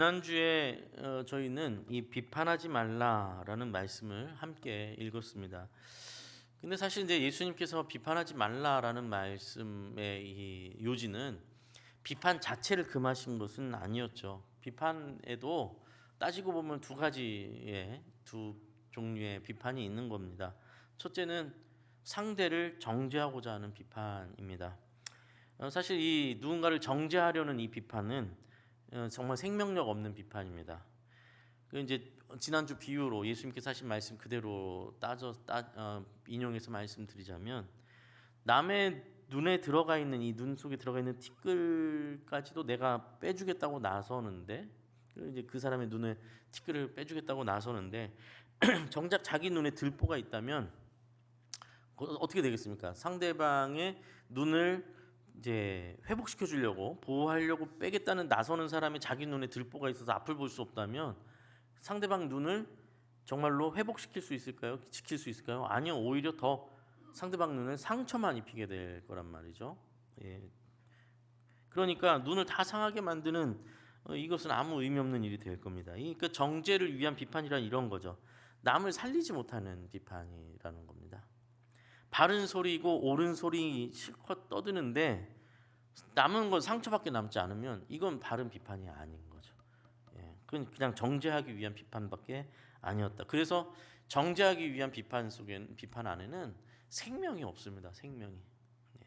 지난주에 저희는 이 비판하지 말라라는 말씀을 함께 읽었습니다. 근데 사실 이제 예수님께서 비판하지 말라라는 말씀의 이 요지는 비판 자체를 금하신 것은 아니었죠. 비판에도 따지고 보면 두 종류의 비판이 있는 겁니다. 첫째는 상대를 정죄하고자 하는 비판입니다. 사실 이 누군가를 정죄하려는 이 비판은 정말 생명력 없는 비판입니다. 그 이제 지난주 비유로 예수님께서 하신 말씀 그대로 인용해서 말씀드리자면, 남의 눈에 들어가 있는 이 눈 속에 들어가 있는 티끌까지도 내가 빼주겠다고 나서는데, 이제 그 사람의 눈에 티끌을 빼주겠다고 나서는데 정작 자기 눈에 들보가 있다면 어떻게 되겠습니까? 상대방의 눈을 이제 회복시켜 주려고 보호하려고 빼겠다는 나서는 사람이 자기 눈에 들보가 있어서 앞을 볼 수 없다면 상대방 눈을 정말로 회복시킬 수 있을까요? 지킬 수 있을까요? 아니요. 오히려 더 상대방 눈을 상처만 입히게 될 거란 말이죠. 예. 그러니까 눈을 다 상하게 만드는 이것은 아무 의미 없는 일이 될 겁니다. 그러니까 정죄를 위한 비판이란 이런 거죠. 남을 살리지 못하는 비판이라는 겁니다. 바른 소리고 옳은 소리 실컷 떠드는데 남은 건 상처밖에 남지 않으면 이건 바른 비판이 아닌 거죠. 예, 그건 그냥 정죄하기 위한 비판밖에 아니었다. 그래서 정죄하기 위한 비판 안에는 생명이 없습니다. 생명이. 예.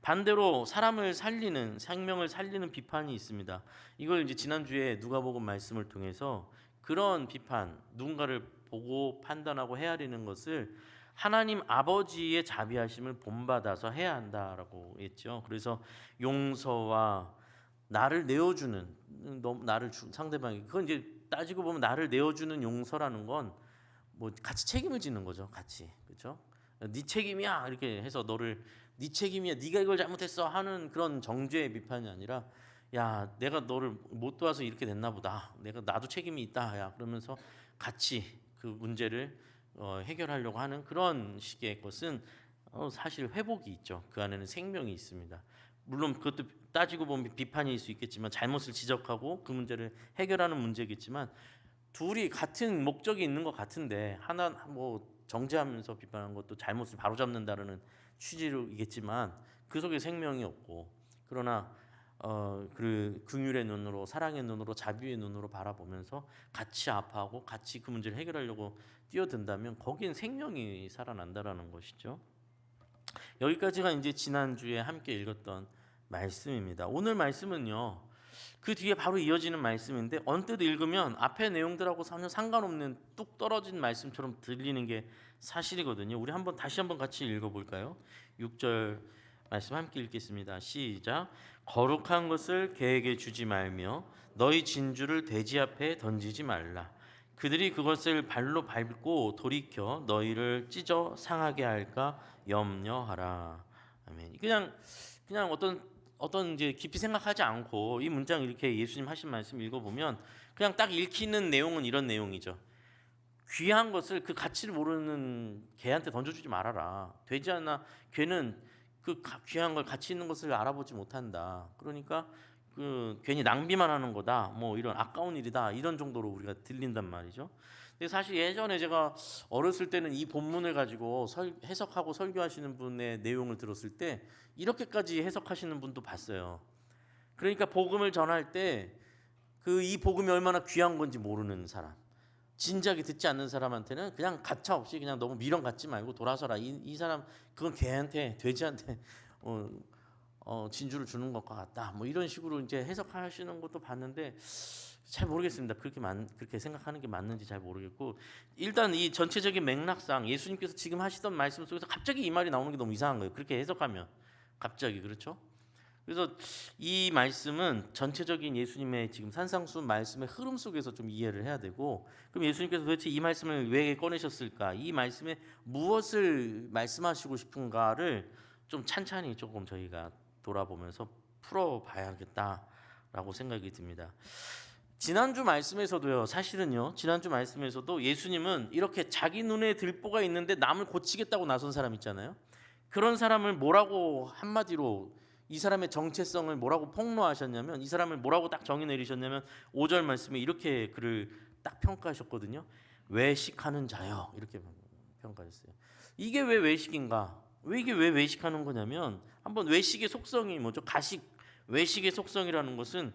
반대로 사람을 살리는, 생명을 살리는 비판이 있습니다. 이걸 이제 지난주에 누가복음 말씀을 통해서 그런 비판, 누군가를 보고 판단하고 헤아리는 것을 하나님 아버지의 자비하심을 본받아서 해야 한다라고 했죠. 그래서 용서와 나를 내어주는, 상대방이, 그건 이제 따지고 보면 나를 내어주는 용서라는 건 뭐 같이 책임을 지는 거죠. 같이. 그렇죠? 네 책임이야 이렇게 해서 네 책임이야, 네가 이걸 잘못했어 하는 그런 정죄의 비판이 아니라, 야 내가 너를 못 도와서 이렇게 됐나 보다, 나도 책임이 있다, 야 그러면서 같이 그 문제를 해결하려고 하는 그런 식의 것은 사실 회복이 있죠. 그 안에는 생명이 있습니다. 물론 그것도 따지고 보면 비판일 수 있겠지만, 잘못을 지적하고 그 문제를 해결하는 문제겠지만, 둘이 같은 목적이 있는 것 같은데 하나 뭐 정죄하면서 비판하는 것도 잘못을 바로잡는다는 취지로이겠지만 그 속에 생명이 없고, 그러나 그 긍휼의 눈으로, 사랑의 눈으로, 자비의 눈으로 바라보면서 같이 아파하고 같이 그 문제를 해결하려고 뛰어든다면 거기엔 생명이 살아난다라는 것이죠. 여기까지가 이제 지난주에 함께 읽었던 말씀입니다. 오늘 말씀은요, 그 뒤에 바로 이어지는 말씀인데 언뜻 읽으면 앞의 내용들하고 전혀 상관없는 뚝 떨어진 말씀처럼 들리는 게 사실이거든요. 우리 다시 한번 같이 읽어볼까요? 6절 말씀 함께 읽겠습니다. 시작. 거룩한 것을 개에게 주지 말며 너희 진주를 돼지 앞에 던지지 말라. 그들이 그것을 발로 밟고 돌이켜 너희를 찢어 상하게 할까 염려하라. 아멘. 그냥 어떤 이제 깊이 생각하지 않고 이 문장 이렇게 예수님 하신 말씀 읽어보면 그냥 딱 읽히는 내용은 이런 내용이죠. 귀한 것을, 그 가치를 모르는 개한테 던져주지 말아라. 되지 않아 개는 그 귀한 걸, 가치 있는 것을 알아보지 못한다. 그러니까 그 괜히 낭비만 하는 거다, 뭐 이런 아까운 일이다, 이런 정도로 우리가 들린단 말이죠. 근데 사실 예전에 제가 어렸을 때는 이 본문을 가지고 해석하고 설교하시는 분의 내용을 들었을 때 이렇게까지 해석하시는 분도 봤어요. 그러니까 복음을 전할 때 그 이 복음이 얼마나 귀한 건지 모르는 사람, 진작에 듣지 않는 사람한테는 그냥 가차 없이 그냥 너무 미련 갖지 말고 돌아서라. 이 사람 그건 걔한테, 돼지한테 진주를 주는 것과 같다. 뭐 이런 식으로 이제 해석하시는 것도 봤는데 잘 모르겠습니다. 그렇게 생각하는 게 맞는지 잘 모르겠고, 일단 이 전체적인 맥락상 예수님께서 지금 하시던 말씀 속에서 갑자기 이 말이 나오는 게 너무 이상한 거예요. 그렇게 해석하면 갑자기, 그렇죠? 그래서 이 말씀은 전체적인 예수님의 지금 산상수 말씀의 흐름 속에서 좀 이해를 해야 되고, 그럼 예수님께서 도대체 이 말씀을 왜 꺼내셨을까? 이 말씀에 무엇을 말씀하시고 싶은가를 좀 찬찬히 조금 저희가 돌아보면서 풀어봐야겠다라고 생각이 듭니다. 지난주 말씀에서도요, 사실은요, 지난주 말씀에서도 예수님은 이렇게 자기 눈에 들보가 있는데 남을 고치겠다고 나선 사람 있잖아요. 그런 사람을 뭐라고 한마디로 이 사람의 정체성을 뭐라고 폭로하셨냐면, 이 사람을 뭐라고 딱 정의 내리셨냐면 5절 말씀에 이렇게 그를 딱 평가하셨거든요. 외식하는 자여, 이렇게 평가했어요. 이게 왜 외식인가? 이게 왜 외식하는 거냐면, 한번 외식의 속성이 뭐죠? 가식. 외식의 속성이라는 것은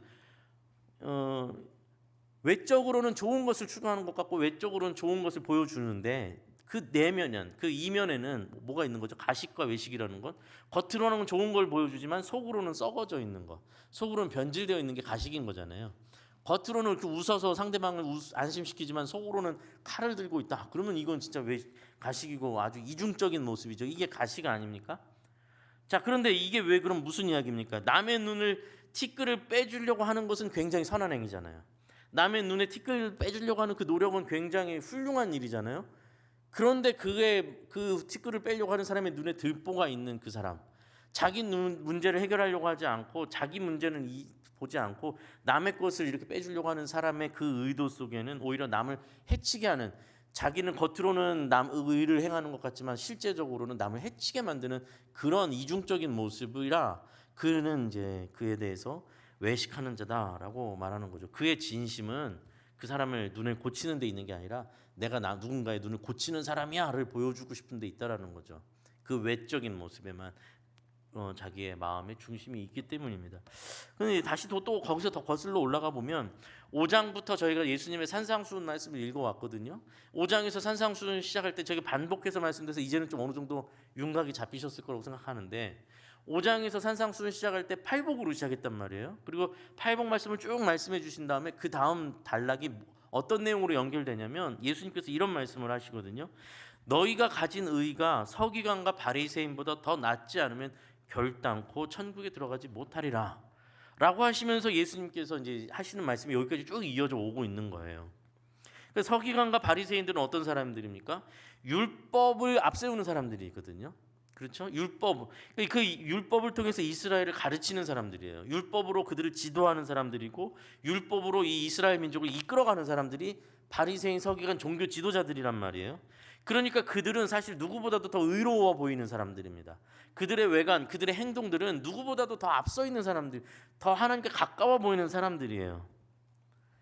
외적으로는 좋은 것을 추구하는 것 같고 외적으로는 좋은 것을 보여주는데, 그 내면은, 그 이면에는 뭐가 있는 거죠? 가식과 외식이라는 건 겉으로는 좋은 걸 보여주지만 속으로는 썩어져 있는 것, 속으로는 변질되어 있는 게 가식인 거잖아요. 겉으로는 이렇게 웃어서 상대방을 안심시키지만 속으로는 칼을 들고 있다. 그러면 이건 진짜 가식이고 아주 이중적인 모습이죠. 이게 가식 아닙니까? 자, 그런데 이게 왜 그럼 무슨 이야기입니까? 남의 눈을 티끌을 빼주려고 하는 것은 굉장히 선한 행위잖아요. 남의 눈에 티끌을 빼주려고 하는 그 노력은 굉장히 훌륭한 일이잖아요. 그런데 그 티끌을 빼려고 하는 사람의 눈에 들보가 있는 그 사람, 자기 문제를 해결하려고 하지 않고 자기 문제는 보지 않고 남의 것을 이렇게 빼주려고 하는 사람의 그 의도 속에는 오히려 남을 해치게 하는, 자기는 겉으로는 남 의를 행하는 것 같지만 실제적으로는 남을 해치게 만드는 그런 이중적인 모습이라, 그는 이제 그에 대해서 외식하는 자다라고 말하는 거죠. 그의 진심은 그 사람을 눈을 고치는 데 있는 게 아니라 내가 누군가의 눈을 고치는 사람이야를 보여주고 싶은 데 있다라는 거죠. 그 외적인 모습에만 자기의 마음의 중심이 있기 때문입니다. 근데 다시 또 거기서 더 거슬러 올라가 보면 5장부터 저희가 예수님의 산상수훈 말씀을 읽어왔거든요. 5장에서 산상수훈 시작할 때 저희 반복해서 말씀드려서 이제는 좀 어느 정도 윤곽이 잡히셨을 거라고 생각하는데, 5장에서 산상수훈 시작할 때 팔복으로 시작했단 말이에요. 그리고 팔복 말씀을 쭉 말씀해 주신 다음에 그 다음 단락이 어떤 내용으로 연결되냐면 예수님께서 이런 말씀을 하시거든요. 너희가 가진 의가 서기관과 바리새인보다 더 낫지 않으면 결단코 천국에 들어가지 못하리라 라고 하시면서 예수님께서 이제 하시는 말씀이 여기까지 쭉 이어져 오고 있는 거예요. 서기관과 바리새인들은 어떤 사람들입니까? 율법을 앞세우는 사람들이거든요. 그렇죠? 그 율법을 통해서 이스라엘을 가르치는 사람들이에요. 율법으로 그들을 지도하는 사람들이고 율법으로 이 이스라엘 민족을 이끌어가는 사람들이 바리새인, 서기관, 종교 지도자들이란 말이에요. 그러니까 그들은 사실 누구보다도 더 의로워 보이는 사람들입니다. 그들의 외관, 그들의 행동들은 누구보다도 더 앞서 있는 사람들, 더 하나님께 가까워 보이는 사람들이에요.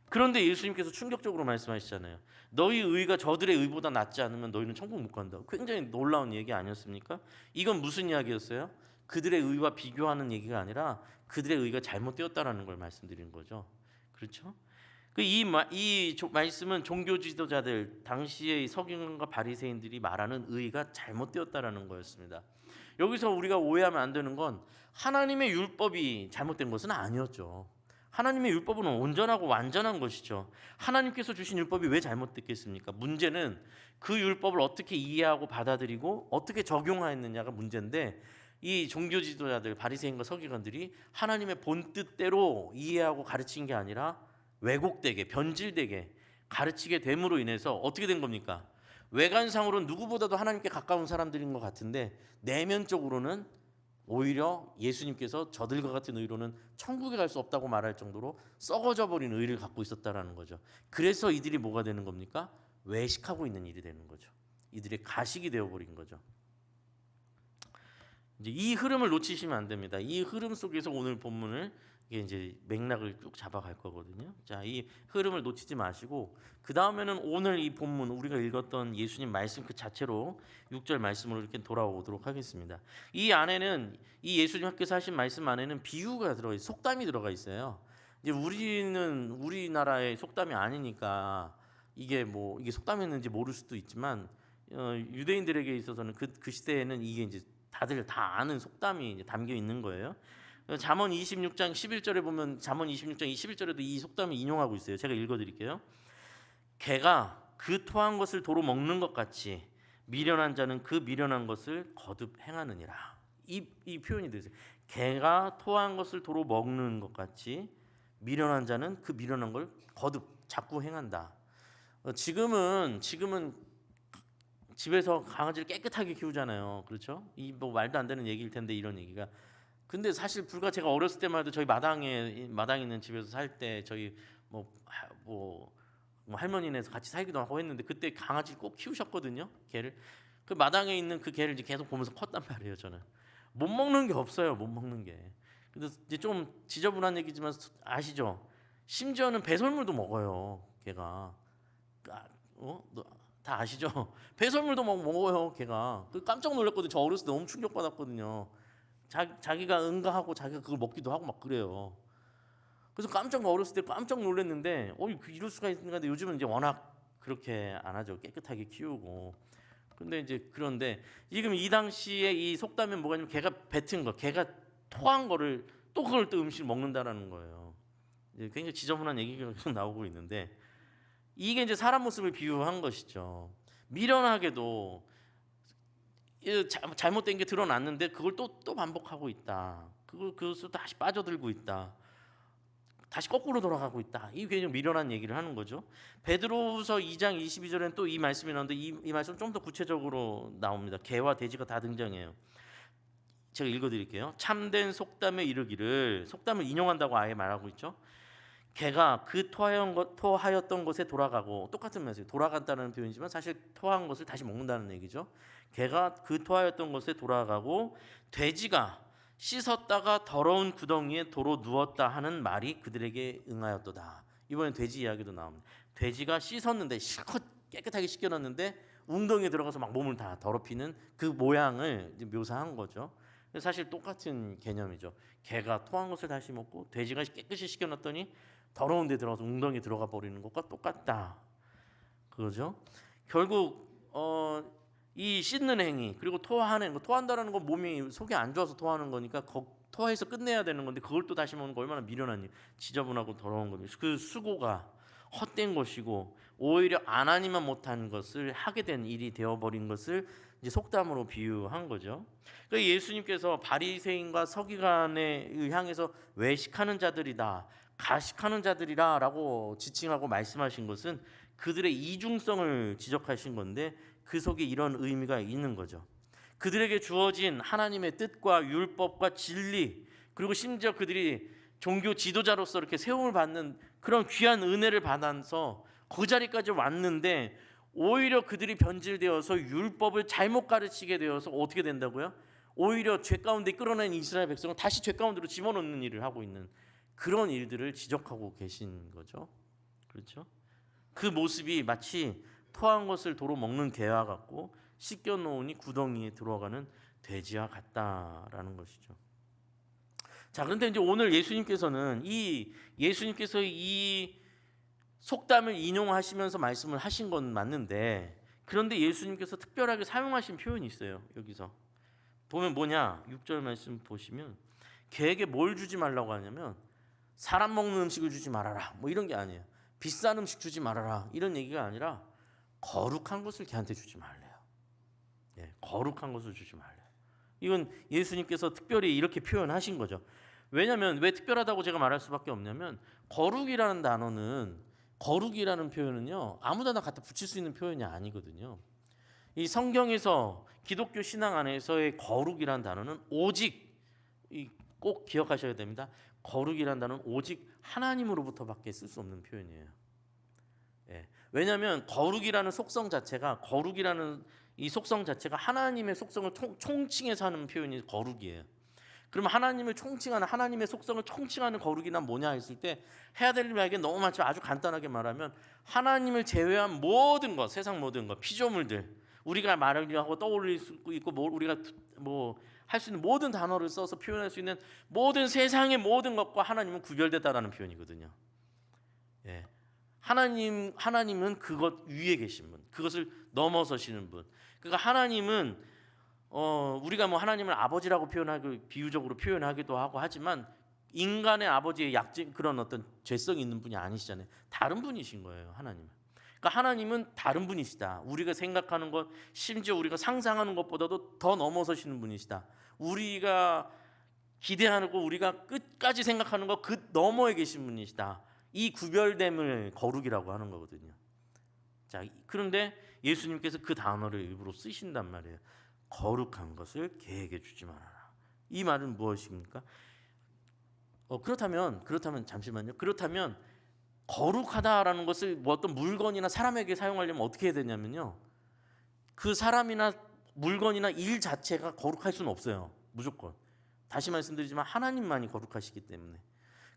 그런데 예수님께서 충격적으로 말씀하시잖아요. 너희 의가 저들의 의보다 낫지 않으면 너희는 천국 못 간다. 굉장히 놀라운 얘기 아니었습니까? 이건 무슨 이야기였어요? 그들의 의와 비교하는 얘기가 아니라 그들의 의가 잘못되었다라는 걸 말씀드린 거죠. 그렇죠? 이 말씀은 종교 지도자들, 당시의 서기관과 바리새인들이 말하는 의가 잘못되었다라는 거였습니다. 여기서 우리가 오해하면 안 되는 건 하나님의 율법이 잘못된 것은 아니었죠. 하나님의 율법은 온전하고 완전한 것이죠. 하나님께서 주신 율법이 왜 잘못됐겠습니까? 문제는 그 율법을 어떻게 이해하고 받아들이고 어떻게 적용하였느냐가 문제인데, 이 종교 지도자들, 바리새인과 서기관들이 하나님의 본 뜻대로 이해하고 가르친 게 아니라 왜곡되게, 변질되게 가르치게 됨으로 인해서 어떻게 된 겁니까? 외관상으로는 누구보다도 하나님께 가까운 사람들인 것 같은데 내면적으로는 오히려 예수님께서 저들과 같은 의로는 천국에 갈 수 없다고 말할 정도로 썩어져 버린 의를 갖고 있었다라는 거죠. 그래서 이들이 뭐가 되는 겁니까? 외식하고 있는 일이 되는 거죠. 이들의 가식이 되어 버린 거죠. 이제 이 흐름을 놓치시면 안 됩니다. 이 흐름 속에서 오늘 본문을 이제 맥락을 쭉 잡아갈 거거든요. 자, 이 흐름을 놓치지 마시고 그 다음에는 오늘 이 본문 우리가 읽었던 예수님 말씀 그 자체로 6절 말씀으로 이렇게 돌아오도록 하겠습니다. 이 안에는 이 예수님 학교에서 하신 말씀 안에는 비유가 들어가 있어요. 속담이 들어가 있어요. 이제 우리는 우리나라의 속담이 아니니까 이게 속담이었는지 모를 수도 있지만 유대인들에게 있어서는 그 시대에는 이게 이제 다들 다 아는 속담이 이제 담겨 있는 거예요. 잠언 26장 11절에 보면 잠언 26장 11절에도 이 속담을 인용하고 있어요. 제가 읽어드릴게요. 개가 그 토한 것을 도로 먹는 것 같이 미련한 자는 그 미련한 것을 거듭 행하느니라. 이 표현이 되세요. 개가 토한 것을 도로 먹는 것 같이 미련한 자는 그 미련한 걸 거듭 자꾸 행한다. 지금은 집에서 강아지를 깨끗하게 키우잖아요. 그렇죠? 이 말도 안 되는 얘기일 텐데 이런 얘기가. 근데 사실 불과 제가 어렸을 때만 해도 저희 마당 있는 집에서 살 때 저희 할머니네서 같이 살기도 하고 했는데 그때 강아지를 꼭 키우셨거든요. 개를. 그 마당에 있는 그 개를 이제 계속 보면서 컸단 말이에요. 저는 못 먹는 게 없어요. 못 먹는 게. 근데 이제 좀 지저분한 얘기지만 아시죠? 심지어는 배설물도 먹어요. 걔가. 다 아시죠? 배설물도 먹어요. 걔가. 깜짝 놀랐거든요. 저 어렸을 때 너무 충격받았거든요. 자기가 응가하고 자기가 그걸 먹기도 하고 막 그래요. 그래서 어렸을 때 깜짝 놀랐는데, 이럴 수가 있는가. 근데 요즘은 이제 워낙 그렇게 안 하죠. 깨끗하게 키우고. 근데 이제 그런데 지금 이 당시에 이 속담에 뭐가 있냐면 걔가 뱉은 거, 걔가 토한 거를 또 그걸 또 음식 먹는다라는 거예요. 이제 굉장히 지저분한 얘기가 계속 나오고 있는데 이게 이제 사람 모습을 비유한 것이죠. 미련하게도 잘못된 게 드러났는데 그걸 또 반복하고 있다. 그것을 다시 빠져들고 있다. 다시 거꾸로 돌아가고 있다. 이 굉장히 미련한 얘기를 하는 거죠. 베드로후서 2장 22절에는 또 이 말씀이 나오는데 이 말씀 좀 더 구체적으로 나옵니다. 개와 돼지가 다 등장해요. 제가 읽어드릴게요. 참된 속담에 이르기를, 속담을 인용한다고 아예 말하고 있죠. 개가 그 토하였던 곳에 돌아가고, 똑같은 말이에요. 돌아간다는 표현이지만 사실 토한 것을 다시 먹는다는 얘기죠. 개가 그 토하였던 곳에 돌아가고 돼지가 씻었다가 더러운 구덩이에 도로 누웠다 하는 말이 그들에게 응하였도다. 이번엔 돼지 이야기도 나옵니다. 돼지가 씻었는데 실컷 깨끗하게 씻겨놨는데 웅덩이에 들어가서 막 몸을 다 더럽히는 그 모양을 묘사한 거죠. 사실 똑같은 개념이죠. 개가 토한 것을 다시 먹고 돼지가 깨끗이 씻겨놨더니 더러운 데 들어가서 웅덩이에 들어가 버리는 것과 똑같다. 그거죠. 결국 이 씻는 행위 그리고 토하는 거, 토한다라는 건 몸이 속이 안 좋아서 토하는 거니까 토해서 끝내야 되는 건데 그걸 또 다시 먹는 거 얼마나 미련하니, 지저분하고 더러운 겁니다. 그 수고가 헛된 것이고 오히려 안 하니만 못한 것을 하게 된 일이 되어버린 것을 이제 속담으로 비유한 거죠. 그러니까 예수님께서 바리새인과 서기관에 향해서 외식하는 자들이다, 가식하는 자들이라라고 지칭하고 말씀하신 것은 그들의 이중성을 지적하신 건데 그 속에 이런 의미가 있는 거죠. 그들에게 주어진 하나님의 뜻과 율법과 진리, 그리고 심지어 그들이 종교 지도자로서 이렇게 세움을 받는 그런 귀한 은혜를 받아서 그 자리까지 왔는데 오히려 그들이 변질되어서 율법을 잘못 가르치게 되어서 어떻게 된다고요? 오히려 죄 가운데 끌어낸 이스라엘 백성을 다시 죄 가운데로 집어넣는 일을 하고 있는 그런 일들을 지적하고 계신 거죠. 그렇죠? 그 모습이 마치 토한 것을 도로 먹는 개와 같고 씻겨 놓으니 구덩이에 들어가는 돼지와 같다라는 것이죠. 자, 그런데 이제 오늘 예수님께서 이 속담을 인용하시면서 말씀을 하신 건 맞는데, 그런데 예수님께서 특별하게 사용하신 표현이 있어요. 여기서 보면 뭐냐? 6절 말씀 보시면 개에게 뭘 주지 말라고 하냐면 사람 먹는 음식을 주지 말아라, 뭐 이런 게 아니에요. 비싼 음식 주지 말아라, 이런 얘기가 아니라 거룩한 것을 걔한테 주지 말래요. 거룩한 것을 주지 말래요. 이건 예수님께서 특별히 이렇게 표현하신 거죠. 왜냐하면 왜 특별하다고 제가 말할 수밖에 없냐면 거룩이라는 표현은요 아무데나 갖다 붙일 수 있는 표현이 아니거든요. 이 성경에서 기독교 신앙 안에서의 거룩이라는 단어는 오직, 꼭 기억하셔야 됩니다. 거룩이라는 단어는 오직 하나님으로부터밖에 쓸 수 없는 표현이에요. 왜냐하면 거룩이라는 속성 자체가 하나님의 속성을 총칭해서 하는 표현이 거룩이에요. 그러면 하나님을 총칭하는, 하나님의 속성을 총칭하는 거룩이나 뭐냐 했을 때 해야 될 일이 너무 많죠. 아주 간단하게 말하면 하나님을 제외한 모든 것, 세상 모든 것, 피조물들, 우리가 말하고 떠올릴 수 있고 우리가 할 수 있는 모든 단어를 써서 표현할 수 있는 모든 세상의 모든 것과 하나님은 구별되다라는 표현이거든요. 하나님은 그것 위에 계신 분, 그것을 넘어서시는 분. 그러니까 하나님은 우리가 하나님을 아버지라고 표현하고 비유적으로 표현하기도 하고 하지만 인간의 아버지의 그런 어떤 죄성이 있는 분이 아니시잖아요. 다른 분이신 거예요, 하나님은. 그러니까 하나님은 다른 분이시다. 우리가 생각하는 것, 심지어 우리가 상상하는 것보다도 더 넘어서시는 분이시다. 우리가 기대하고 우리가 끝까지 생각하는 것 그 너머에 계신 분이시다. 이 구별됨을 거룩이라고 하는 거거든요. 자, 그런데 예수님께서 그 단어를 일부러 쓰신단 말이에요. 거룩한 것을 개에게 주지 말아라. 이 말은 무엇입니까? 그렇다면 잠시만요. 그렇다면 거룩하다라는 것을 어떤 물건이나 사람에게 사용하려면 어떻게 해야 되냐면요. 그 사람이나 물건이나 일 자체가 거룩할 수는 없어요. 무조건 다시 말씀드리지만 하나님만이 거룩하시기 때문에.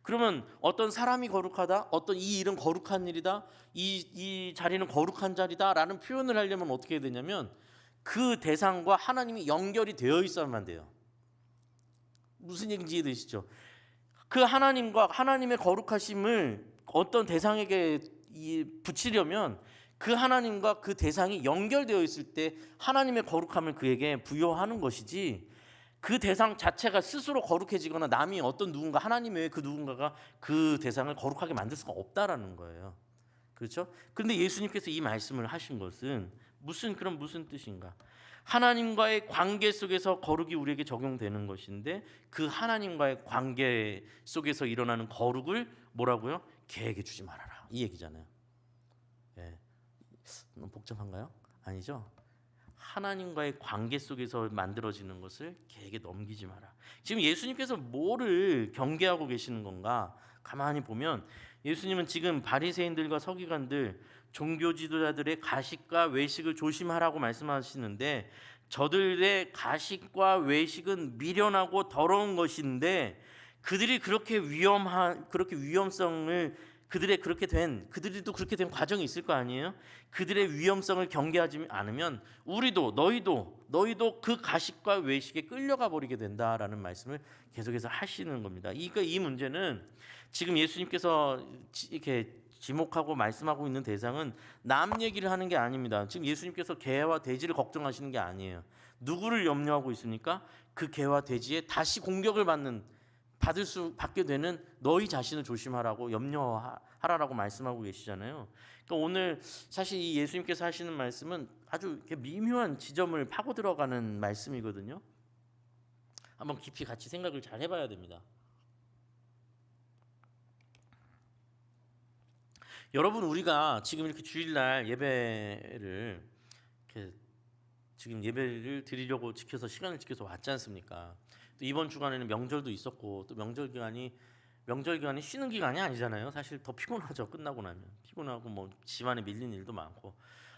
그러면 어떤 사람이 거룩하다, 어떤 이 일은 거룩한 일이다, 이 자리는 거룩한 자리다라는 표현을 하려면 어떻게 해야 되냐면 그 대상과 하나님이 연결이 되어 있어야만 돼요. 무슨 얘기인지 이해되시죠? 그 하나님과 하나님의 거룩하심을 어떤 대상에게 붙이려면 그 하나님과 그 대상이 연결되어 있을 때 하나님의 거룩함을 그에게 부여하는 것이지, 그 대상 자체가 스스로 거룩해지거나 남이 어떤 누군가, 하나님 외에 그 누군가가 그 대상을 거룩하게 만들 수가 없다라는 거예요. 그렇죠? 그런데 예수님께서 이 말씀을 하신 것은 무슨 뜻인가? 하나님과의 관계 속에서 거룩이 우리에게 적용되는 것인데 그 하나님과의 관계 속에서 일어나는 거룩을 뭐라고요? 개에게 주지 말아라, 이 얘기잖아요. 예. 너무 복잡한가요? 아니죠? 하나님과의 관계 속에서 만들어지는 것을 개에게 넘기지 마라. 지금 예수님께서 뭐를 경계하고 계시는 건가? 가만히 보면 예수님은 지금 바리새인들과 서기관들, 종교 지도자들의 가식과 외식을 조심하라고 말씀하시는데, 저들의 가식과 외식은 미련하고 더러운 것인데 그들이 그렇게 위험성을 그들도 그렇게 된 과정이 있을 거 아니에요? 그들의 위험성을 경계하지 않으면 너희도 그 가식과 외식에 끌려가 버리게 된다라는 말씀을 계속해서 하시는 겁니다. 그러니까 이 문제는 지금 예수님께서 이렇게 지목하고 말씀하고 있는 대상은 남 얘기를 하는 게 아닙니다. 지금 예수님께서 개와 돼지를 걱정하시는 게 아니에요. 누구를 염려하고 있습니까? 그 개와 돼지에 다시 공격을 받게 되는 너희 자신을 조심하라고, 염려하라라고 말씀하고 계시잖아요. 그러니까 오늘 사실 이 예수님께서 하시는 말씀은 아주 이렇게 미묘한 지점을 파고 들어가는 말씀이거든요. 한번 깊이 같이 생각을 잘 해봐야 됩니다. 여러분, 우리가 지금 이렇게 주일날 예배를 지금 예배를 드리려고 시간을 지켜서 왔지 않습니까? 또 이번 주간에는 명절도 있었고, 또 명절 기간이 쉬는 기간이 아니잖아요. 사실 더 피곤하죠. 끝나고 나면 피곤하고 뭐 집안에 밀린 일도 많고,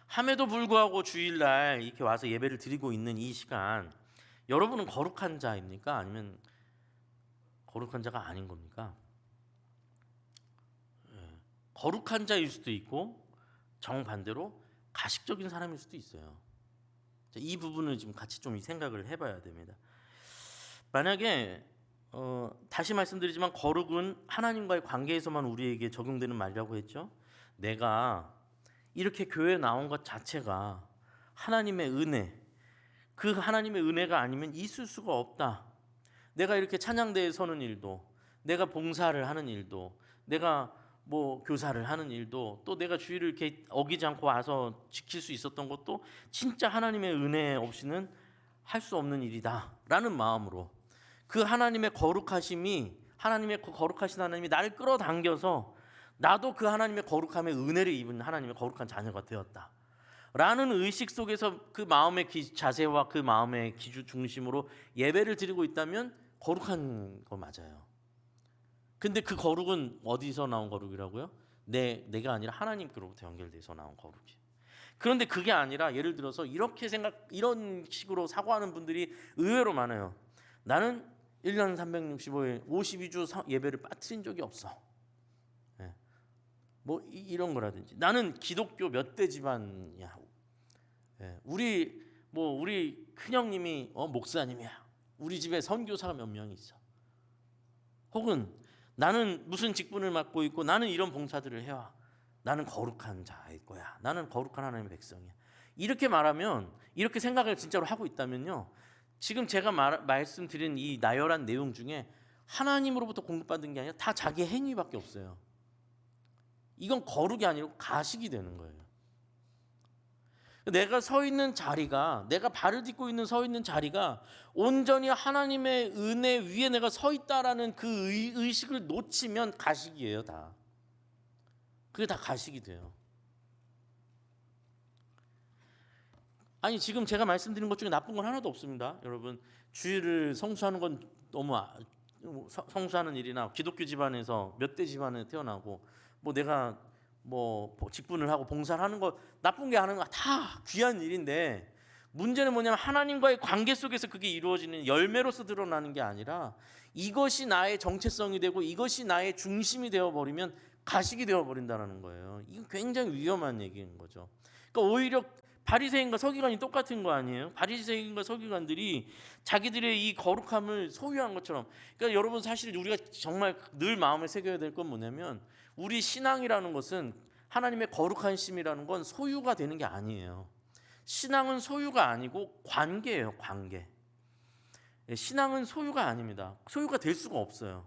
함에도 불구하고 주일날 이렇게 와서 예배를 드리고 있는 이 시간, 여러분은 거룩한 자입니까? 아니면 거룩한 자가 아닌 겁니까? 거룩한 자일 수도 있고 정반대로 가식적인 사람일 수도 있어요. 이 부분을 지금 같이 좀 생각을 해봐야 됩니다. 만약에 다시 말씀드리지만 거룩은 하나님과의 관계에서만 우리에게 적용되는 말이라고 했죠. 내가 이렇게 교회에 나온 것 자체가 하나님의 은혜, 그 하나님의 은혜가 아니면 있을 수가 없다. 내가 이렇게 찬양대에 서는 일도, 내가 봉사를 하는 일도, 내가 뭐 교사를 하는 일도, 또 내가 주의를 이렇게 어기지 않고 와서 지킬 수 있었던 것도 진짜 하나님의 은혜 없이는 할 수 없는 일이다라는 마음으로, 그 하나님의 거룩하심이, 하나님의 그 거룩하신 하나님이 나를 끌어당겨서 나도 그 하나님의 거룩함의 은혜를 입은 하나님의 거룩한 자녀가 되었다 라는 의식 속에서 그 마음의 자세와 그 마음의 기준 중심으로 예배를 드리고 있다면 거룩한 거 맞아요. 근데 그 거룩은 어디서 나온 거룩이라고요? 내가 아니라 하나님께로부터 연결돼서 나온 거룩이에요. 그런데 그게 아니라 예를 들어서 이런 식으로 사고하는 분들이 의외로 많아요. 나는 1년 365일 52주 예배를 빠뜨린 적이 없어. 뭐 이런 거라든지, 나는 기독교 몇 대 집안이야. 우리 큰형님이 목사님이야. 우리 집에 선교사가 몇 명 있어. 혹은 나는 무슨 직분을 맡고 있고 나는 이런 봉사들을 해와. 나는 거룩한 자일 거야. 나는 거룩한 하나님의 백성이야. 이렇게 말하면, 이렇게 생각을 진짜로 하고 있다면요, 지금 제가 말씀드린 이 나열한 내용 중에 하나님으로부터 공급받은 게 아니라 다 자기 행위밖에 없어요. 이건 거룩이 아니고 가식이 되는 거예요. 내가 서 있는 자리가, 내가 발을 딛고 서 있는 자리가 온전히 하나님의 은혜 위에 내가 서 있다라는 그 의식을 놓치면 가식이에요. 다. 그게 다 가식이 돼요. 아니, 지금 제가 말씀드린 것 중에 나쁜 건 하나도 없습니다. 여러분, 주일을 성수하는 건 너무 성수하는 일이나 기독교 집안에서 몇 대 집안에 태어나고 뭐 내가 뭐 직분을 하고 봉사를 하는 거, 나쁜 게 하는 거 다 귀한 일인데, 문제는 뭐냐면 하나님과의 관계 속에서 그게 이루어지는 열매로서 드러나는 게 아니라 이것이 나의 정체성이 되고 이것이 나의 중심이 되어버리면 가식이 되어버린다는 거예요. 이건 굉장히 위험한 얘기인 거죠. 그러니까 오히려 바리새인과 서기관이 똑같은 거 아니에요? 바리새인과 서기관들이 자기들의 이 거룩함을 소유한 것처럼. 그러니까 여러분 사실 우리가 정말 늘 마음에 새겨야 될 건 뭐냐면 우리 신앙이라는 것은 하나님의 거룩한 심이라는 건 소유가 되는 게 아니에요. 신앙은 소유가 아니고 관계예요. 관계. 신앙은 소유가 아닙니다. 소유가 될 수가 없어요.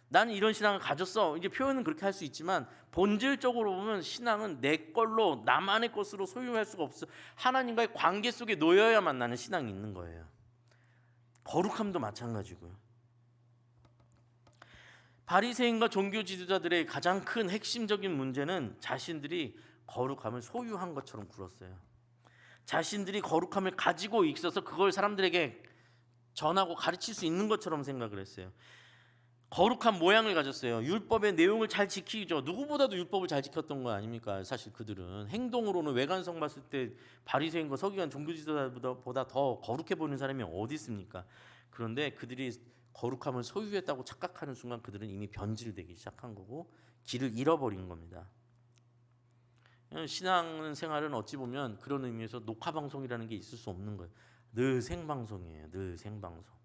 나는 이런 신앙을 가졌어. 이제 표현은 그렇게 할 수 있지만 본질적으로 보면 신앙은 내 걸로 나만의 것으로 소유할 수가 없어. 하나님과의 관계 속에 놓여야만 나는 신앙이 있는 거예요. 거룩함도 마찬가지고요. 바리새인과 종교 지도자들의 가장 큰 핵심적인 문제는 자신들이 거룩함을 소유한 것처럼 굴었어요. 자신들이 거룩함을 가지고 있어서 그걸 사람들에게 전하고 가르칠 수 있는 것처럼 생각을 했어요. 거룩한 모양을 가졌어요. 율법의 내용을 잘 지키죠. 누구보다도 율법을 잘 지켰던 거 아닙니까? 사실 그들은 행동으로는 외관성 봤을 때 바리새인과 서기관 종교 지도자보다 더 거룩해 보이는 사람이 어디 있습니까? 그런데 그들이 거룩함을 소유했다고 착각하는 순간 그들은 이미 변질되기 시작한 거고 길을 잃어버린 겁니다. 신앙 생활은 어찌 보면 그런 의미에서 녹화 방송이라는 게 있을 수 없는 거예요. 늘 생방송이에요. 늘 생방송.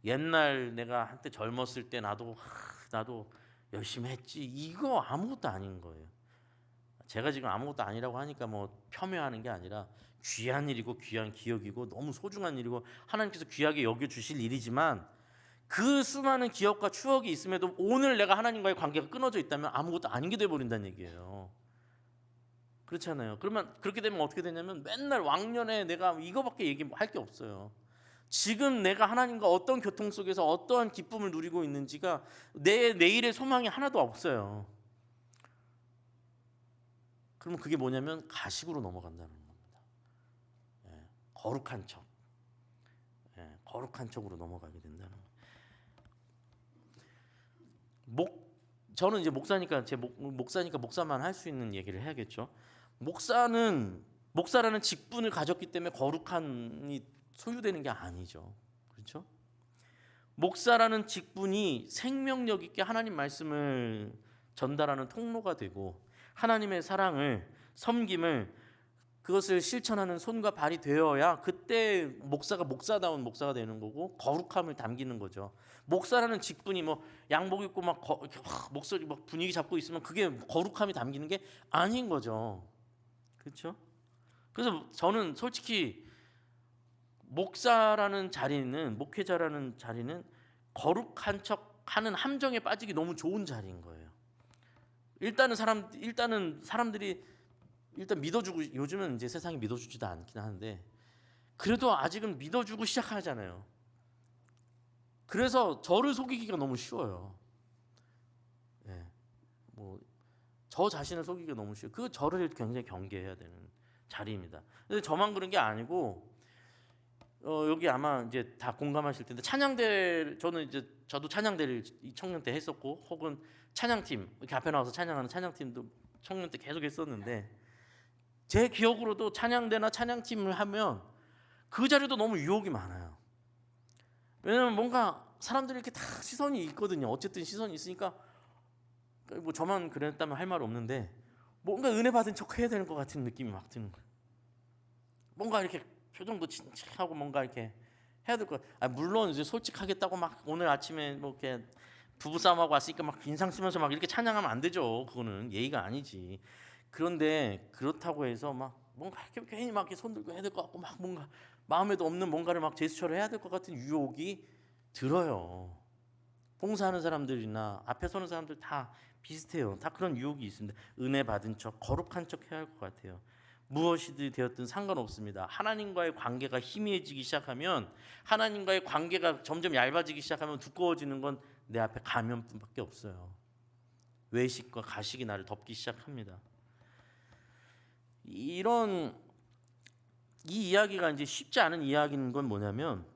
옛날 내가 한때 젊었을 때 나도 열심히 했지. 이거 아무것도 아닌 거예요. 제가 지금 아무것도 아니라고 하니까 뭐 폄훼하는 게 아니라 귀한 일이고 귀한 기억이고 너무 소중한 일이고 하나님께서 귀하게 여겨주실 일이지만 그 수많은 기억과 추억이 있음에도 오늘 내가 하나님과의 관계가 끊어져 있다면 아무것도 아닌 게 돼버린다는 얘기예요. 그렇잖아요. 그러면 그렇게 되면 어떻게 되냐면 맨날 왕년에 내가 이거밖에 얘기할 게 없어요. 지금 내가 하나님과 어떤 교통 속에서 어떠한 기쁨을 누리고 있는지가 내 내일의 소망이 하나도 없어요. 그러면 그게 뭐냐면 가식으로 넘어간다는 겁니다. 거룩한 척, 거룩한 척으로 넘어가게 된다는 거예요. 저는 이제 목사니까 목사니까 목사만 할 수 있는 얘기를 해야겠죠. 목사라는 직분을 가졌기 때문에 거룩함이 소유되는 게 아니죠. 그렇죠? 목사라는 직분이 생명력 있게 하나님 말씀을 전달하는 통로가 되고 하나님의 사랑을 섬김을 그것을 실천하는 손과 발이 되어야 그때 목사가 목사다운 목사가 되는 거고 거룩함을 담기는 거죠. 목사라는 직분이 뭐 양복 입고 막 목소리 막 분위기 잡고 있으면 그게 거룩함이 담기는 게 아닌 거죠. 그렇죠? 그래서 저는 솔직히 목사라는 자리는 목회자라는 자리는 거룩한 척하는 함정에 빠지기 너무 좋은 자리인 거예요. 일단은 사람들이 일단 믿어주고 요즘은 이제 세상이 믿어주지도 않긴 하는데 그래도 아직은 믿어주고 시작하잖아요. 그래서 저를 속이기가 너무 쉬워요. 저 자신을 속이기가 너무 쉬워요. 그 저를 굉장히 경계해야 되는 자리입니다. 근데 저만 그런 게 아니고 여기 아마 이제 다 공감하실 텐데 찬양대 저도 찬양대를 청년 때 했었고 혹은 찬양팀 이렇게 앞에 나와서 찬양하는 찬양팀도 청년 때 계속 했었는데 제 기억으로도 찬양대나 찬양팀을 하면 그 자리도 너무 유혹이 많아요. 왜냐면 뭔가 사람들이 이렇게 다 시선이 있거든요. 어쨌든 시선이 있으니까 뭐 저만 그랬다면 할 말 없는데 뭔가 은혜 받은 척 해야 되는 것 같은 느낌이 막 드는 거예요. 뭔가 이렇게 표정도 진지하고 뭔가 이렇게 해야 될 것 같아요. 물론 이제 솔직하겠다고 막 오늘 아침에 뭐 이렇게 부부싸움하고 왔으니까 막 인상 쓰면서 막 이렇게 찬양하면 안 되죠. 그거는 예의가 아니지. 그런데 그렇다고 해서 막 뭔가 이렇게 괜히 막 이렇게 손 들고 해야 될 것 같고 막 뭔가 마음에도 없는 뭔가를 막 제스처를 해야 될 것 같은 유혹이 들어요. 봉사하는 사람들이나 앞에 서는 사람들 다 비슷해요. 다 그런 유혹이 있습니다. 은혜 받은 척, 거룩한 척 해야 할 것 같아요. 무엇이든 되었든 상관없습니다. 하나님과의 관계가 희미해지기 시작하면 하나님과의 관계가 점점 얇아지기 시작하면 두꺼워지는 건 내 앞에 가면뿐밖에 없어요. 외식과 가식이 나를 덮기 시작합니다. 이 이야기가 이제 쉽지 않은 이야기인 건 뭐냐면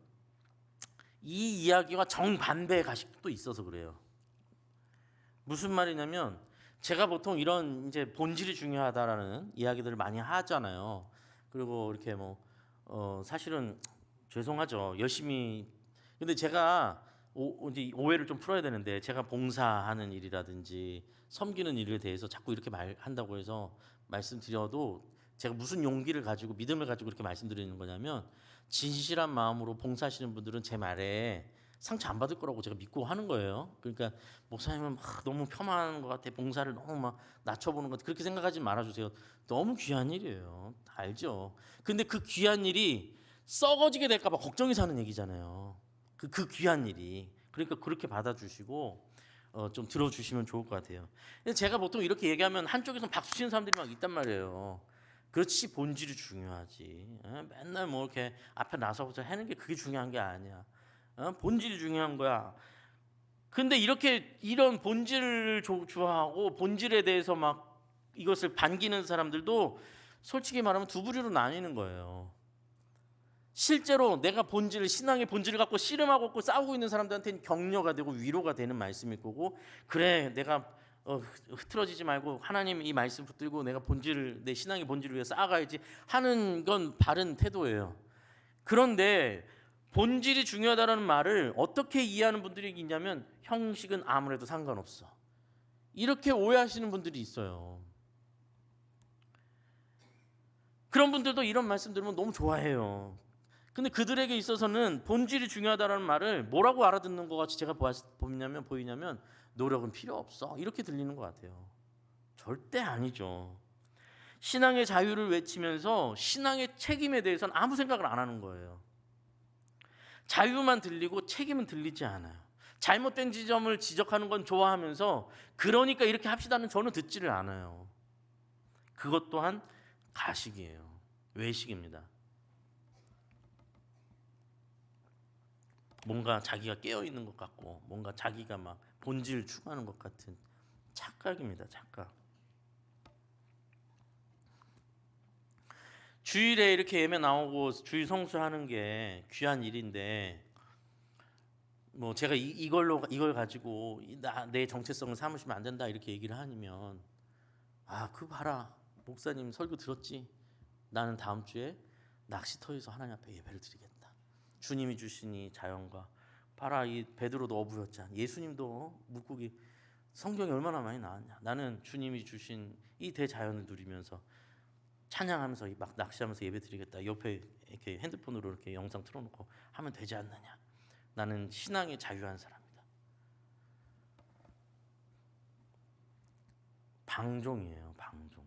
이 이야기와 정반대의 가식도 있어서 그래요. 무슨 말이냐면 제가 보통 이런 이제 본질이 중요하다라는 이야기들을 많이 하잖아요. 그리고 이렇게 뭐 사실은 죄송하죠. 열심히 근데 제가 이제 오해를 좀 풀어야 되는데 제가 봉사하는 일이라든지 섬기는 일에 대해서 자꾸 이렇게 말한다고 해서 말씀드려도 제가 무슨 용기를 가지고 믿음을 가지고 이렇게 말씀드리는 거냐면 진실한 마음으로 봉사하시는 분들은 제 말에 상처 안 받을 거라고 제가 믿고 하는 거예요. 그러니까 목사님은 막 너무 폄하하는 것 같아. 봉사를 너무 막 낮춰보는 것 같아. 그렇게 생각하지 말아주세요. 너무 귀한 일이에요. 다 알죠. 근데 그 귀한 일이 썩어지게 될까 봐 걱정해서 하는 얘기잖아요. 그 귀한 일이. 그러니까 그렇게 받아주시고 좀 들어주시면 좋을 것 같아요. 근데 제가 보통 이렇게 얘기하면 한쪽에서 박수 치는 사람들이 막 있단 말이에요. 그렇지 본질이 중요하지. 맨날 뭐 이렇게 앞에 나서서 하는 게 그게 중요한 게 아니야. 본질이 중요한 거야. 근데 이렇게 이런 본질을 좋아하고 본질에 대해서 막 이것을 반기는 사람들도 솔직히 말하면 두 부류로 나뉘는 거예요. 실제로 내가 신앙의 본질을 갖고 씨름하고 있고 싸우고 있는 사람들한테는 격려가 되고 위로가 되는 말씀일 거고, 그래 내가 흐트러지지 말고 하나님 이 말씀 붙들고 내가 내 신앙의 본질을 위해 쌓아가야지 하는 건 바른 태도예요. 그런데 본질이 중요하다는 말을 어떻게 이해하는 분들이 있냐면 형식은 아무래도 상관없어, 이렇게 오해하시는 분들이 있어요. 그런 분들도 이런 말씀 들으면 너무 좋아해요. 근데 그들에게 있어서는 본질이 중요하다는 말을 뭐라고 알아듣는 것 같이 제가 보이냐면 노력은 필요 없어, 이렇게 들리는 것 같아요. 절대 아니죠. 신앙의 자유를 외치면서 신앙의 책임에 대해서는 아무 생각을 안 하는 거예요. 자유만 들리고 책임은 들리지 않아요. 잘못된 지점을 지적하는 건 좋아하면서 그러니까 이렇게 합시다는 저는 듣지를 않아요. 그것 또한 가식이에요. 외식입니다. 뭔가 자기가 깨어있는 것 같고 뭔가 자기가 막 본질을 추구하는 것 같은 착각입니다. 착각. 주일에 이렇게 예배 나오고 주일 성수하는 게 귀한 일인데 뭐 제가 이걸 가지고 내 정체성을 삼으시면 안 된다 이렇게 얘기를 하면 그 봐라 목사님 설교 들었지? 나는 다음 주에 낚시터에서 하나님 앞에 예배를 드리겠다. 주님이 주신 이 자연과 봐라 이 베드로도 어부였잖아. 예수님도 물고기 성경에 얼마나 많이 나왔냐. 나는 주님이 주신 이 대자연을 누리면서 찬양하면서 막 낚시하면서 예배드리겠다. 옆에 이렇게 핸드폰으로 이렇게 영상 틀어놓고 하면 되지 않느냐. 나는 신앙에 자유한 사람이다. 방종이에요. 방종.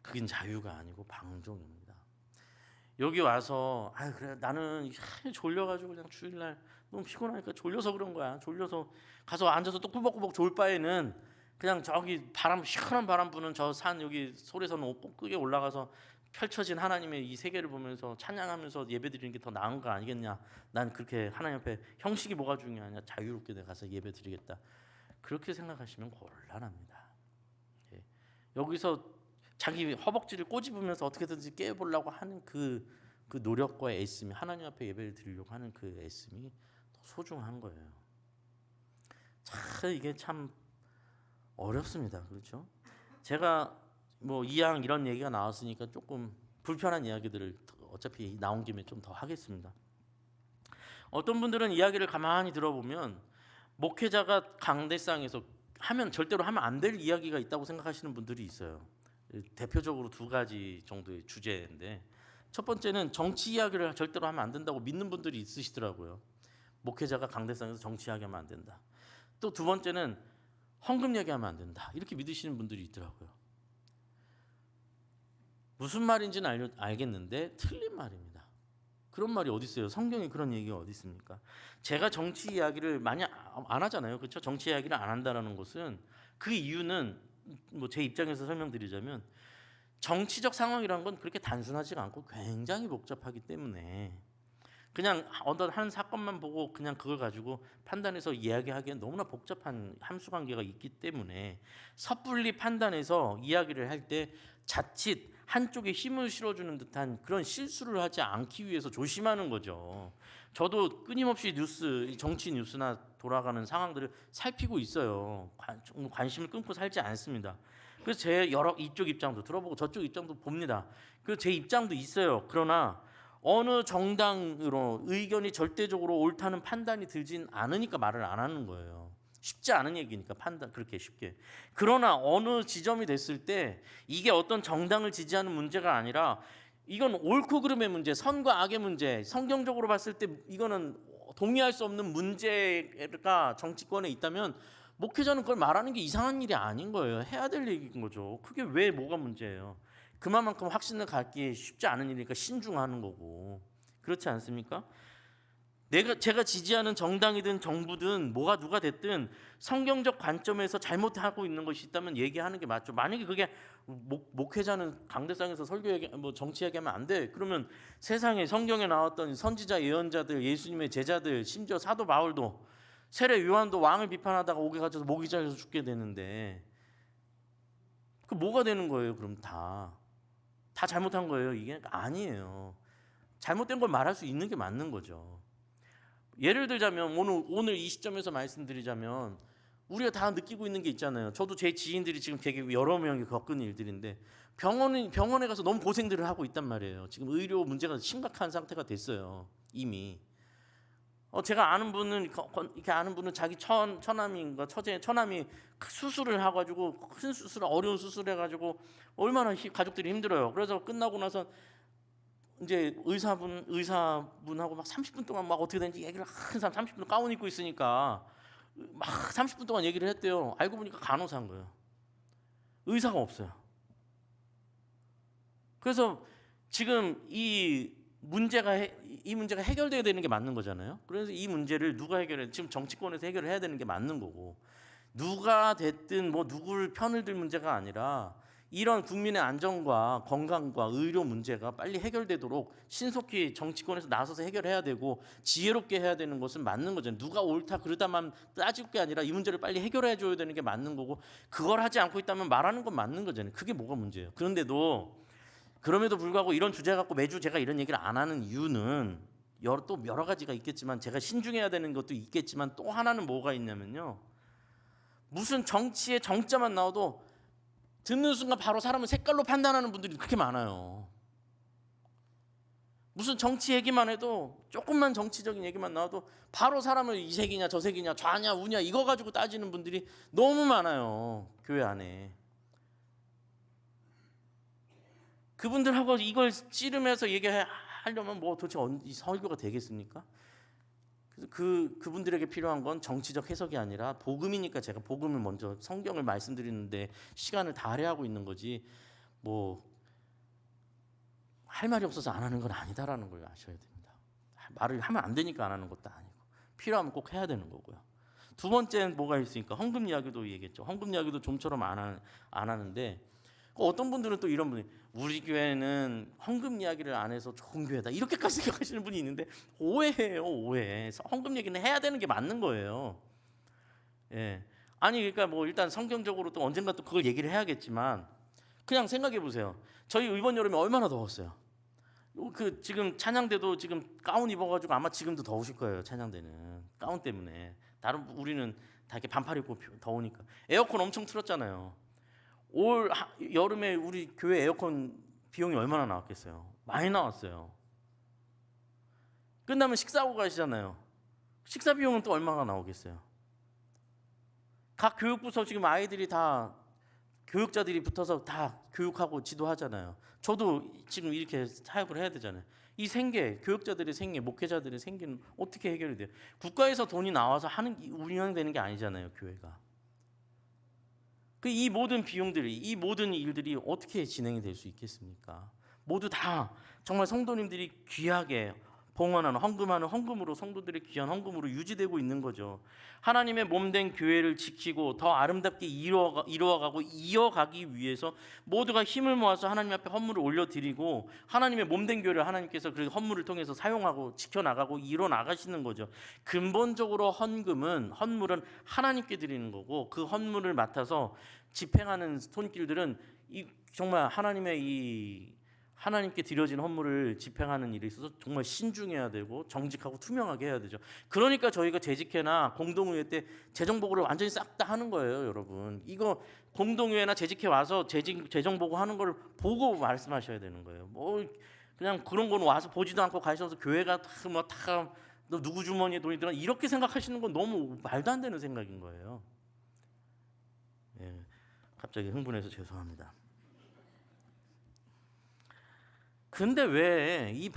그긴 자유가 아니고 방종입니다. 여기 와서 그래 나는 졸려가지고 그냥 주일날 너무 피곤하니까 졸려서 그런 거야. 졸려서 가서 앉아서 또 꾸벅꾸벅 졸 바에는 그냥 저기 시원한 바람 부는 저 산 여기 소리선 끄게 올라가서 펼쳐진 하나님의 이 세계를 보면서 찬양하면서 예배드리는 게 더 나은 거 아니겠냐. 난 그렇게 하나님 앞에 형식이 뭐가 중요하냐. 자유롭게 내가 가서 예배드리겠다. 그렇게 생각하시면 곤란합니다. 여기서 자기 허벅지를 꼬집으면서 어떻게든지 깨보려고 하는 그 노력과 애씀이 하나님 앞에 예배를 드리려고 하는 그 애씀이 더 소중한 거예요. 이게 참 어렵습니다. 그렇죠? 제가 뭐 이왕 이런 얘기가 나왔으니까 조금 불편한 이야기들을 어차피 나온 김에 좀 더 하겠습니다. 어떤 분들은 이야기를 가만히 들어보면 목회자가 강대상에서 절대로 하면 안 될 이야기가 있다고 생각하시는 분들이 있어요. 대표적으로 두 가지 정도의 주제인데, 첫 번째는 정치 이야기를 절대로 하면 안 된다고 믿는 분들이 있으시더라고요. 목회자가 강대상에서 정치 이야기하면 안 된다. 또 두 번째는 헌금 얘기하면 안 된다. 이렇게 믿으시는 분들이 있더라고요. 무슨 말인지는 알겠는데 틀린 말입니다. 그런 말이 어디 있어요? 성경에 그런 얘기가 어디 있습니까? 제가 정치 이야기를 많이 안 하잖아요. 그렇죠? 정치 이야기를 안 한다는 것은 그 이유는 뭐 제 입장에서 설명드리자면 정치적 상황이란 건 그렇게 단순하지가 않고 굉장히 복잡하기 때문에 그냥 어떤 한 사건만 보고 그냥 그걸 가지고 판단해서 이야기하기엔 너무나 복잡한 함수관계가 있기 때문에 섣불리 판단해서 이야기를 할 때 자칫 한쪽에 힘을 실어주는 듯한 그런 실수를 하지 않기 위해서 조심하는 거죠. 저도 끊임없이 정치 뉴스나 돌아가는 상황들을 살피고 있어요. 관심을 끊고 살지 않습니다. 그래서 제 여러 이쪽 입장도 들어보고 저쪽 입장도 봅니다. 그래서 제 입장도 있어요. 그러나 어느 정당으로 의견이 절대적으로 옳다는 판단이 들진 않으니까 말을 안 하는 거예요. 쉽지 않은 얘기니까 판단 그렇게 쉽게. 그러나 어느 지점이 됐을 때 이게 어떤 정당을 지지하는 문제가 아니라 이건 옳고 그름의 문제, 선과 악의 문제, 성경적으로 봤을 때 이거는 동의할 수 없는 문제가 정치권에 있다면 목회자는 그걸 말하는 게 이상한 일이 아닌 거예요. 해야 될 얘기인 거죠. 그게 왜 뭐가 문제예요? 그만큼 확신을 갖기 쉽지 않은 일이니까 신중하는 거고. 그렇지 않습니까? 제가 지지하는 정당이든 정부든 뭐가 누가 됐든 성경적 관점에서 잘못하고 있는 것이 있다면 얘기하는 게 맞죠. 만약에 그게 목회자는 강대상에서 설교 얘기, 뭐 정치 얘기하면 안 돼. 그러면 세상에 성경에 나왔던 선지자 예언자들, 예수님의 제자들, 심지어 사도 바울도 세례 요한도 왕을 비판하다가 옥에 갇혀서 목이 잘려서 죽게 되는데 그 뭐가 되는 거예요? 그럼 다 잘못한 거예요? 이게 아니에요. 잘못된 걸 말할 수 있는 게 맞는 거죠. 예를 들자면 오늘 이 시점에서 말씀드리자면 우리가 다 느끼고 있는 게 있잖아요. 저도 제 지인들이 지금 되게 여러 명이 겪은 일들인데 병원에 가서 너무 고생들을 하고 있단 말이에요. 지금 의료 문제가 심각한 상태가 됐어요. 이미. 제가 아는 분은 자기 처남인가 처남이 수술을 해가지고 큰 수술, 어려운 수술을 해가지고 얼마나 가족들이 힘들어요. 그래서 끝나고 나서 이제 의사분하고 막 30분 동안 막 어떻게 되는지 얘기를 한 사람 30분 가운 입고 있으니까 막 30분 동안 얘기를 했대요. 알고 보니까 간호사인 거예요. 의사가 없어요. 그래서 지금 이 문제가 해결돼야 되는 게 맞는 거잖아요. 그래서 이 문제를 누가 해결해? 지금 정치권에서 해결을 해야 되는 게 맞는 거고, 누가 됐든 뭐 누구를 편을 들 문제가 아니라 이런 국민의 안전과 건강과 의료 문제가 빨리 해결되도록 신속히 정치권에서 나서서 해결해야 되고 지혜롭게 해야 되는 것은 맞는 거잖아요. 누가 옳다 그러다만 따질 게 아니라 이 문제를 빨리 해결해 줘야 되는 게 맞는 거고, 그걸 하지 않고 있다면 말하는 건 맞는 거잖아요. 그게 뭐가 문제예요? 그럼에도 불구하고 이런 주제 갖고 매주 제가 이런 얘기를 안 하는 이유는 또 여러 가지가 있겠지만, 제가 신중해야 되는 것도 있겠지만, 또 하나는 뭐가 있냐면요, 무슨 정치의 정자만 나와도 듣는 순간 바로 사람을 색깔로 판단하는 분들이 그렇게 많아요. 무슨 정치 얘기만 해도, 조금만 정치적인 얘기만 나와도 바로 사람을 이 색이냐 저 색이냐 좌냐 우냐 이거 가지고 따지는 분들이 너무 많아요, 교회 안에. 그분들하고 이걸 찌르면서 얘기하려면 뭐 도대체 이 설교가 되겠습니까? 그래서 그분들에게 필요한 건 정치적 해석이 아니라 복음이니까 제가 복음을 먼저 성경을 말씀드리는데 시간을 다 할애하고 있는 거지, 뭐 할 말이 없어서 안 하는 건 아니다라는 걸 아셔야 됩니다. 말을 하면 안 되니까 안 하는 것도 아니고 필요하면 꼭 해야 되는 거고요. 두 번째는 뭐가 있으니까 헌금 이야기도 얘기했죠. 헌금 이야기도 좀처럼 안 하는데, 어떤 분들은 또 이런 분이, 우리 교회는 헌금 이야기를 안 해서 좋은 교회다 이렇게까지 생각하시는 분이 있는데 오해예요, 오해. 헌금 얘기는 해야 되는 게 맞는 거예요. 예. 아니 그러니까 뭐 일단 성경적으로 또 언젠가 또 그걸 얘기를 해야겠지만, 그냥 생각해 보세요. 저희 이번 여름에 얼마나 더웠어요. 지금 찬양대도 지금 가운 입어가지고 아마 지금도 더우실 거예요. 찬양대는 가운 때문에. 우리는 다 이렇게 반팔 입고 더우니까 에어컨 엄청 틀었잖아요. 올 여름에 우리 교회 에어컨 비용이 얼마나 나왔겠어요? 많이 나왔어요. 끝나면 식사하고 가시잖아요. 식사 비용은 또 얼마나 나오겠어요? 각 교육부서 지금 아이들이 다 교육자들이 붙어서 다 교육하고 지도하잖아요. 저도 지금 이렇게 사역을 해야 되잖아요. 이 생계, 교육자들의 생계, 목회자들의 생계는 어떻게 해결이 돼요? 국가에서 돈이 나와서 운영되는 게 아니잖아요, 교회가. 이 모든 비용들이, 이 모든 일들이 어떻게 진행이 될 수 있겠습니까? 모두 다 정말 성도님들이 귀하게 봉헌하는, 헌금하는 헌금으로, 성도들의 귀한 헌금으로 유지되고 있는 거죠. 하나님의 몸된 교회를 지키고 더 아름답게 이루어가고 이어가기 위해서 모두가 힘을 모아서 하나님 앞에 헌물을 올려드리고, 하나님의 몸된 교회를 하나님께서 그 헌물을 통해서 사용하고 지켜나가고 이뤄나가시는 거죠. 근본적으로 헌물은 하나님께 드리는 거고, 그 헌물을 맡아서 집행하는 손길들은 정말 하나님의 이 하나님께 드려진 헌물을 집행하는 일에 있어서 정말 신중해야 되고 정직하고 투명하게 해야 되죠. 그러니까 저희가 재직회나 공동의회 때 재정보고를 완전히 싹 다 하는 거예요, 여러분. 이거 공동의회나 재직회 와서 재정보고 하는 걸 보고 말씀하셔야 되는 거예요. 뭐 그냥 그런 건 와서 보지도 않고 가셔서 교회가 너 누구 주머니에 돈이 들어 이렇게 생각하시는 건 너무 말도 안 되는 생각인 거예요. 예, 갑자기 흥분해서 죄송합니다. 근데 왜 이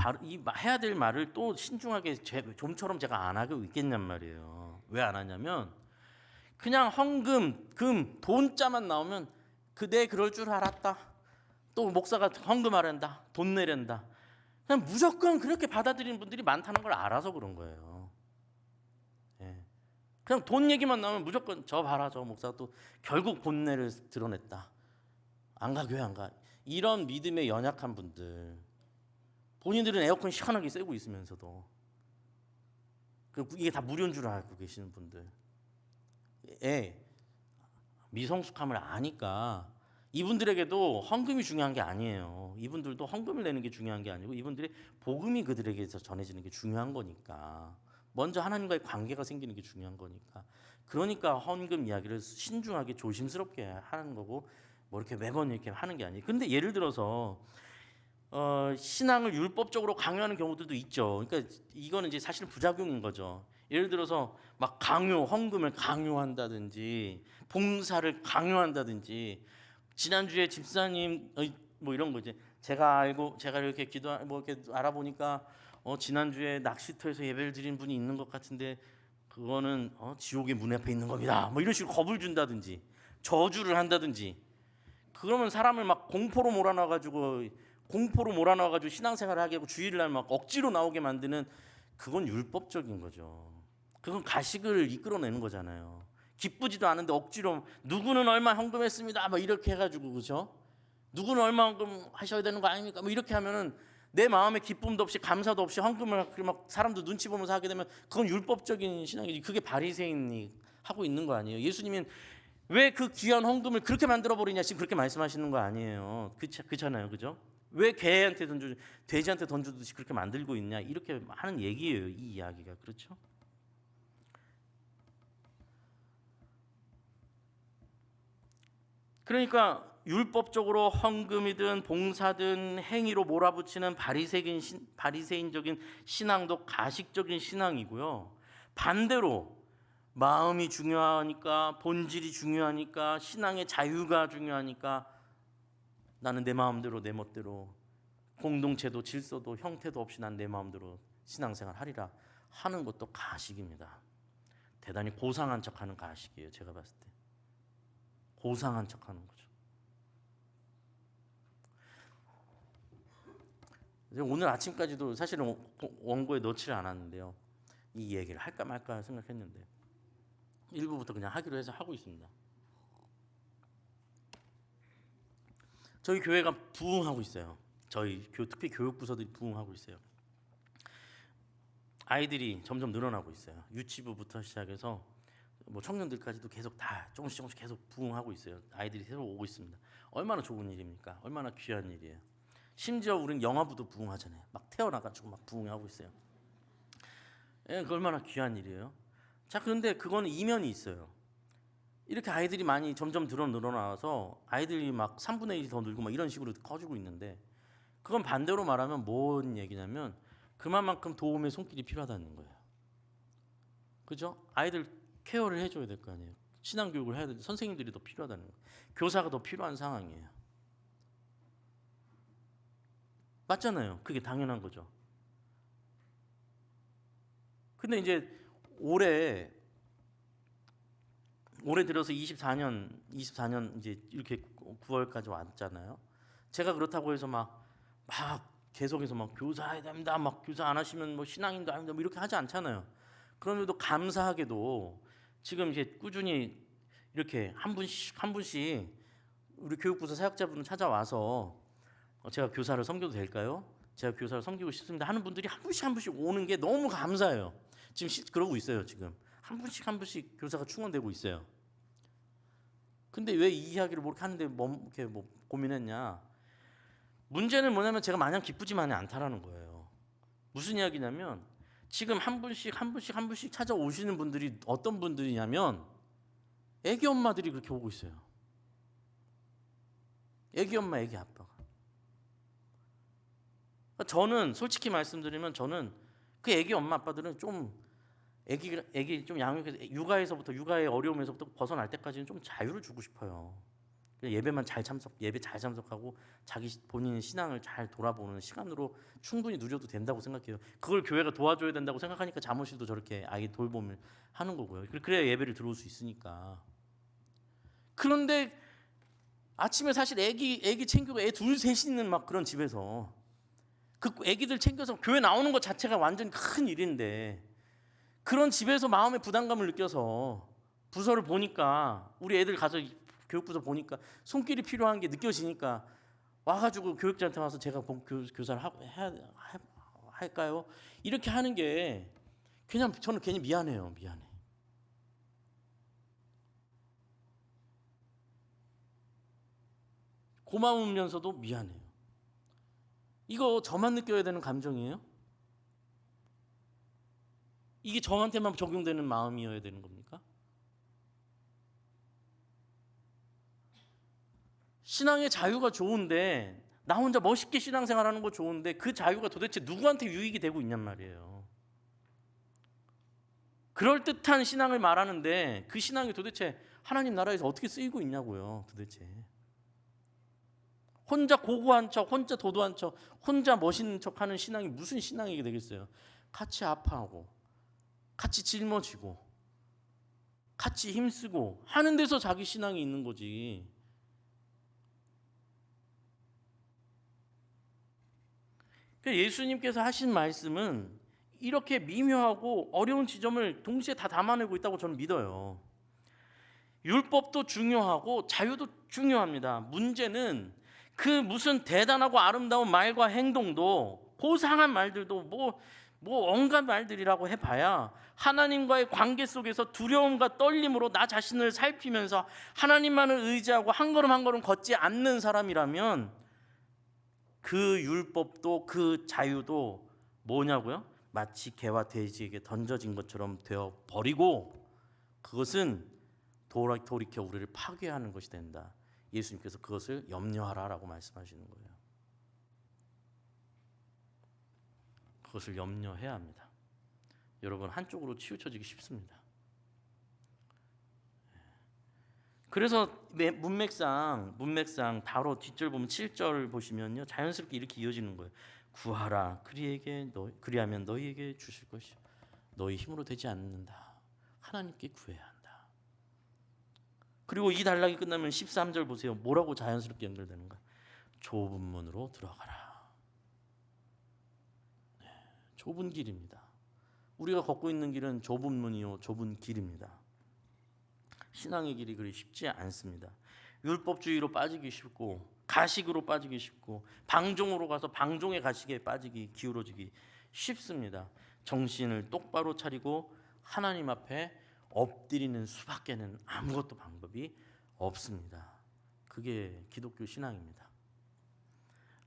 해야 될 말을 또 신중하게 좀처럼 제가 안 하고 있겠냔 말이에요. 왜 안 하냐면 그냥 헌금, 금, 돈자만 나오면 그대 그럴 줄 알았다. 또 목사가 헌금하란다, 돈 내란다. 그냥 무조건 그렇게 받아들이는 분들이 많다는 걸 알아서 그런 거예요. 예. 그냥 돈 얘기만 나오면 무조건 저 봐라, 저 목사가 또 결국 본내를 드러냈다. 안 가, 교회 안 가. 이런 믿음에 연약한 분들, 본인들은 에어컨 시원하게 쐬고 있으면서도 이게 다 무료인 줄 알고 계시는 분들, 미성숙함을 아니까 이분들에게도 헌금이 중요한 게 아니에요. 이분들도 헌금을 내는 게 중요한 게 아니고 이분들의 복음이 그들에게서 전해지는 게 중요한 거니까, 먼저 하나님과의 관계가 생기는 게 중요한 거니까, 그러니까 헌금 이야기를 신중하게 조심스럽게 하는 거고 뭐 이렇게 매번 이렇게 하는 게 아니에요. 근데 예를 들어서 신앙을 율법적으로 강요하는 경우들도 있죠. 그러니까 이거는 이제 사실은 부작용인 거죠. 예를 들어서 막 헌금을 강요한다든지 봉사를 강요한다든지, 지난주에 집사님 뭐 이런 거 이제 제가 이렇게 뭐 이렇게 알아보니까 지난주에 낚시터에서 예배를 드린 분이 있는 것 같은데 그거는 지옥의 문 앞에 있는 겁니다. 뭐 이런 식으로 겁을 준다든지 저주를 한다든지, 그러면 사람을 막 공포로 몰아넣어가지고 신앙생활을 하게 하고 주일날 막 억지로 나오게 만드는, 그건 율법적인 거죠. 그건 가식을 이끌어내는 거잖아요. 기쁘지도 않은데 억지로 누구는 얼마 헌금했습니다 막 이렇게 해가지고, 그죠? 누구는 얼마 헌금하셔야 되는 거 아닙니까? 뭐 이렇게 하면은 내 마음에 기쁨도 없이 감사도 없이 헌금을 막 사람도 눈치 보면서 하게 되면 그건 율법적인 신앙이지. 그게 바리새인이 하고 있는 거 아니에요. 예수님은 왜 그 귀한 헌금을 그렇게 만들어 버리냐, 지금 그렇게 말씀하시는 거 아니에요. 그렇잖아요, 그죠? 왜 돼지한테 던져듯이 그렇게 만들고 있냐, 이렇게 하는 얘기예요, 이 이야기가. 그렇죠? 그러니까 율법적으로 헌금이든 봉사든 행위로 몰아붙이는 바리새인적인 신앙도 가식적인 신앙이고요. 반대로 마음이 중요하니까, 본질이 중요하니까, 신앙의 자유가 중요하니까 나는 내 마음대로 내 멋대로 공동체도 질서도 형태도 없이 난 내 마음대로 신앙생활 하리라 하는 것도 가식입니다. 대단히 고상한 척하는 가식이에요. 제가 봤을 때 고상한 척하는 거죠. 오늘 아침까지도 사실은 원고에 넣지를 않았는데요, 이 얘기를 할까 말까 생각했는데 일부부터 그냥 하기로 해서 하고 있습니다. 저희 교회가 부흥하고 있어요. 특히 교육부서들이 부흥하고 있어요. 아이들이 점점 늘어나고 있어요. 유치부부터 시작해서 뭐 청년들까지도 계속 다 조금씩 계속 부흥하고 있어요. 아이들이 새로 오고 있습니다. 얼마나 좋은 일입니까? 얼마나 귀한 일이에요. 심지어 우리는 영화부도 부흥하잖아요. 막 태어나가지고 막 부흥하고 있어요. 그 얼마나 귀한 일이에요. 자, 그런데 그거는 이면이 있어요. 이렇게 아이들이 많이 점점 늘어나서 아이들이 막 3분의 1이 더 늘고 막 이런 식으로 커지고 있는데, 그건 반대로 말하면 뭔 얘기냐면 그만큼 도움의 손길이 필요하다는 거예요. 그죠? 아이들 케어를 해줘야 될 거 아니에요. 신앙 교육을 해야 될 선생님들이 더 필요하다는 거예요. 교사가 더 필요한 상황이에요. 맞잖아요. 그게 당연한 거죠. 근데 이제 올해 들어서 24년 이제 이렇게 9월까지 왔잖아요. 제가 그렇다고 해서 막 계속해서 막 교사해야 됩니다, 막 교사 안 하시면 뭐 신앙인도 아닙니다, 뭐 이렇게 하지 않잖아요. 그런데도 감사하게도 지금 이제 꾸준히 이렇게 한 분씩 우리 교육부서 사역자분 찾아와서 제가 교사를 섬겨도 될까요? 제가 교사를 섬기고 싶습니다 하는 분들이 한 분씩 오는 게 너무 감사해요. 지금 그러고 있어요. 지금 한 분씩 교사가 충원되고 있어요. 근데 왜 이 이야기를 뭐 이렇게 하는데 이렇게 뭐 고민했냐? 문제는 뭐냐면 제가 마냥 기쁘지만이 않다라는 거예요. 무슨 이야기냐면 지금 한 분씩 찾아오시는 분들이 어떤 분들이냐면 애기 엄마들이 그렇게 오고 있어요. 애기 엄마, 애기 아빠가. 저는 솔직히 말씀드리면 저는 그 애기 엄마 아빠들은 좀 애기 좀 양육해서 육아의 어려움에서부터 벗어날 때까지는 좀 자유를 주고 싶어요. 예배 잘 참석하고 자기 본인의 신앙을 잘 돌아보는 시간으로 충분히 누려도 된다고 생각해요. 그걸 교회가 도와줘야 된다고 생각하니까 자모실도 저렇게 아이 돌봄을 하는 거고요. 그래야 예배를 들어올 수 있으니까. 그런데 아침에 사실 애기 챙기고 애 둘 셋 있는 막 그런 집에서 그 애기들 챙겨서 교회 나오는 것 자체가 완전 큰 일인데 그런 집에서 마음의 부담감을 느껴서 부서를 보니까 우리 애들 가서 교육부서 보니까 손길이 필요한 게 느껴지니까 와가지고 교육자한테 와서 제가 교사를 할까요? 이렇게 하는 게 그냥 저는 괜히 미안해요. 미안해. 고마우면서도 미안해요. 이거 저만 느껴야 되는 감정이에요? 이게 저한테만 적용되는 마음이어야 되는 겁니까? 신앙의 자유가 좋은데 나 혼자 멋있게 신앙생활하는 거 좋은데 그 자유가 도대체 누구한테 유익이 되고 있냔 말이에요. 그럴듯한 신앙을 말하는데 그 신앙이 도대체 하나님 나라에서 어떻게 쓰이고 있냐고요. 도대체. 혼자 고고한 척, 혼자 도도한 척, 혼자 멋있는 척하는 신앙이 무슨 신앙이 되겠어요. 같이 아파하고 같이 짊어지고 같이 힘쓰고 하는 데서 자기 신앙이 있는 거지. 예수님께서 하신 말씀은 이렇게 미묘하고 어려운 지점을 동시에 다 담아내고 있다고 저는 믿어요. 율법도 중요하고 자유도 중요합니다. 문제는 그 무슨 대단하고 아름다운 말과 행동도 고상한 말들도 뭐 온갖 말들이라고 해봐야 하나님과의 관계 속에서 두려움과 떨림으로 나 자신을 살피면서 하나님만을 의지하고 한 걸음 한 걸음 걷지 않는 사람이라면 그 율법도 그 자유도 뭐냐고요? 마치 개와 돼지에게 던져진 것처럼 되어 버리고 그것은 돌이켜 우리를 파괴하는 것이 된다. 예수님께서 그것을 염려하라라고 말씀하시는 거예요. 그것을 염려해야 합니다. 여러분 한쪽으로 치우쳐지기 쉽습니다. 그래서 문맥상 바로 뒷절 보면 7절 보시면요 자연스럽게 이렇게 이어지는 거예요. 구하라 그리하면 너희에게 주실 것이요 너희 힘으로 되지 않는다. 하나님께 구해야 한다. 그리고 이 단락이 끝나면 13절 보세요. 뭐라고 자연스럽게 연결되는가? 좁은 문으로 들어가라. 네, 좁은 길입니다. 우리가 걷고 있는 길은 좁은 문이요 좁은 길입니다. 신앙의 길이 그리 쉽지 않습니다. 율법주의로 빠지기 쉽고 가식으로 빠지기 쉽고 방종으로 가서 방종의 가식에 기울어지기 쉽습니다. 정신을 똑바로 차리고 하나님 앞에 엎드리는 수밖에는 아무것도 방법이 없습니다. 그게 기독교 신앙입니다.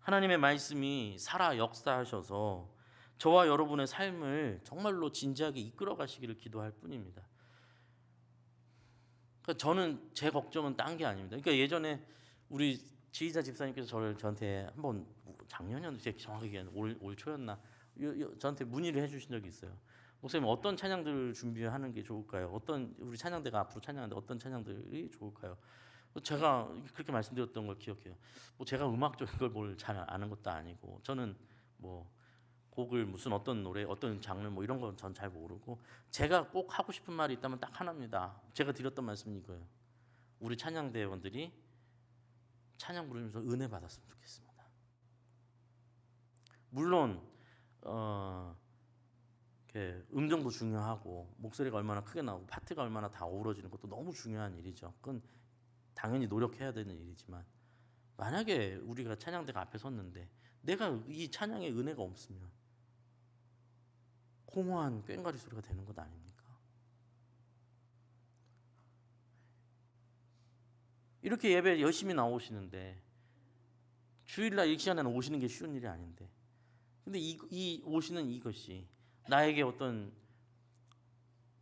하나님의 말씀이 살아 역사하셔서 저와 여러분의 삶을 정말로 진지하게 이끌어 가시기를 기도할 뿐입니다. 그러니까 저는 제 걱정은 딴 게 아닙니다. 그러니까 예전에 우리 지휘자 집사님께서 저한테 한번 작년이었는데 정확하게 얘기하는 올 초였나 저한테 문의를 해주신 적이 있어요. 목사님 어떤 찬양들을 준비하는 게 좋을까요? 우리 찬양대가 앞으로 찬양하는데 어떤 찬양들이 좋을까요? 제가 그렇게 말씀드렸던 걸 기억해요. 제가 음악적인 걸 뭘 잘 아는 것도 아니고 저는 곡을 무슨 어떤 노래 어떤 장르 이런 건 전 잘 모르고 제가 꼭 하고 싶은 말이 있다면 딱 하나입니다. 제가 드렸던 말씀이 이거예요. 우리 찬양대원들이 찬양 부르면서 은혜 받았으면 좋겠습니다. 물론 음정도 중요하고 목소리가 얼마나 크게 나오고 파트가 얼마나 다 어우러지는 것도 너무 중요한 일이죠. 그건 당연히 노력해야 되는 일이지만 만약에 우리가 찬양대가 앞에 섰는데 내가 이 찬양의 은혜가 없으면 공허한 꽹과리 소리가 되는 것 아닙니까? 이렇게 예배 열심히 나오시는데 주일날 이 시간에는 오시는 게 쉬운 일이 아닌데, 근데 이 오시는 이것이 나에게 어떤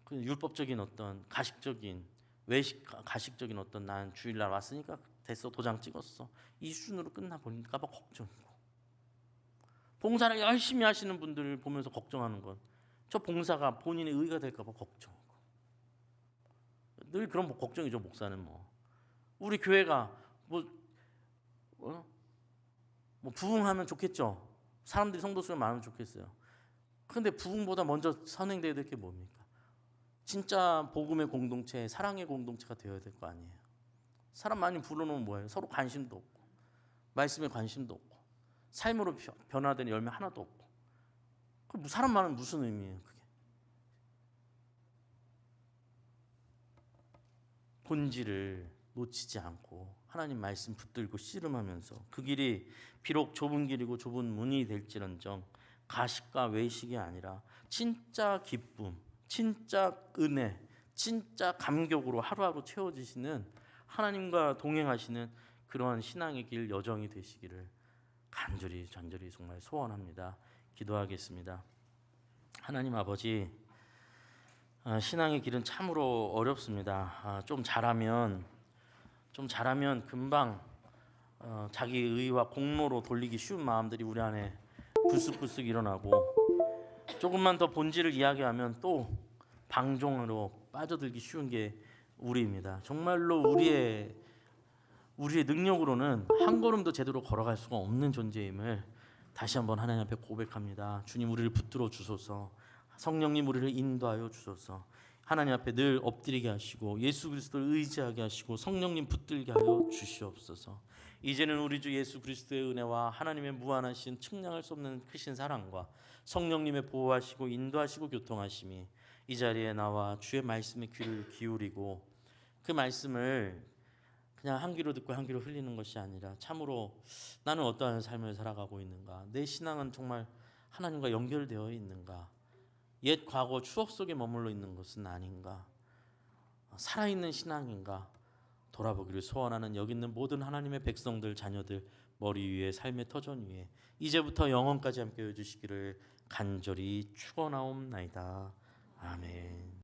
그 율법적인 어떤 가식적인 외식 가식적인 어떤 난 주일날 왔으니까 됐어 도장 찍었어 이 수준으로 끝나버릴까 봐 걱정이고, 봉사를 열심히 하시는 분들 보면서 걱정하는 건 저 봉사가 본인의 의가 될까 봐 걱정이고, 늘 그런 걱정이죠. 목사는 뭐 우리 교회가 뭐, 뭐 부흥하면 좋겠죠. 사람들이 성도 수가 많으면 좋겠어요. 근데 부흥보다 먼저 선행돼야 될 게 뭡니까? 진짜 복음의 공동체, 사랑의 공동체가 되어야 될 거 아니에요. 사람 많이 불러놓으면 뭐예요? 서로 관심도 없고, 말씀에 관심도 없고, 삶으로 변화되는 열매 하나도 없고, 사람 많으면 무슨 의미예요? 그게 본질을 놓치지 않고 하나님 말씀 붙들고 씨름하면서 그 길이 비록 좁은 길이고 좁은 문이 될지언정 가식과 외식이 아니라 진짜 기쁨, 진짜 은혜, 진짜 감격으로 하루하루 채워지시는 하나님과 동행하시는 그러한 신앙의 길 여정이 되시기를 간절히 전절히 정말 소원합니다. 기도하겠습니다. 하나님 아버지, 신앙의 길은 참으로 어렵습니다. 좀 잘하면 금방 자기 의와 공로로 돌리기 쉬운 마음들이 우리 안에 불쑥불쑥 일어나고, 조금만 더 본질을 이야기하면 또 방종으로 빠져들기 쉬운 게 우리입니다. 정말로 우리의 능력으로는 한 걸음도 제대로 걸어갈 수가 없는 존재임을 다시 한번 하나님 앞에 고백합니다. 주님, 우리를 붙들어 주소서. 성령님, 우리를 인도하여 주소서. 하나님 앞에 늘 엎드리게 하시고 예수 그리스도를 의지하게 하시고 성령님 붙들게 하여 주시옵소서. 이제는 우리 주 예수 그리스도의 은혜와 하나님의 무한하신 측량할 수 없는 크신 사랑과 성령님의 보호하시고 인도하시고 교통하심이 이 자리에 나와 주의 말씀에 귀를 기울이고 그 말씀을 그냥 한 귀로 듣고 한 귀로 흘리는 것이 아니라 참으로 나는 어떠한 삶을 살아가고 있는가, 내 신앙은 정말 하나님과 연결되어 있는가, 옛 과거 추억 속에 머물러 있는 것은 아닌가, 살아있는 신앙인가 돌아보기를 소원하는 여기 있는 모든 하나님의 백성들, 자녀들 머리 위에 삶의 터전 위에 이제부터 영원까지 함께 해주시기를 간절히 축원하옵나이다. 아멘.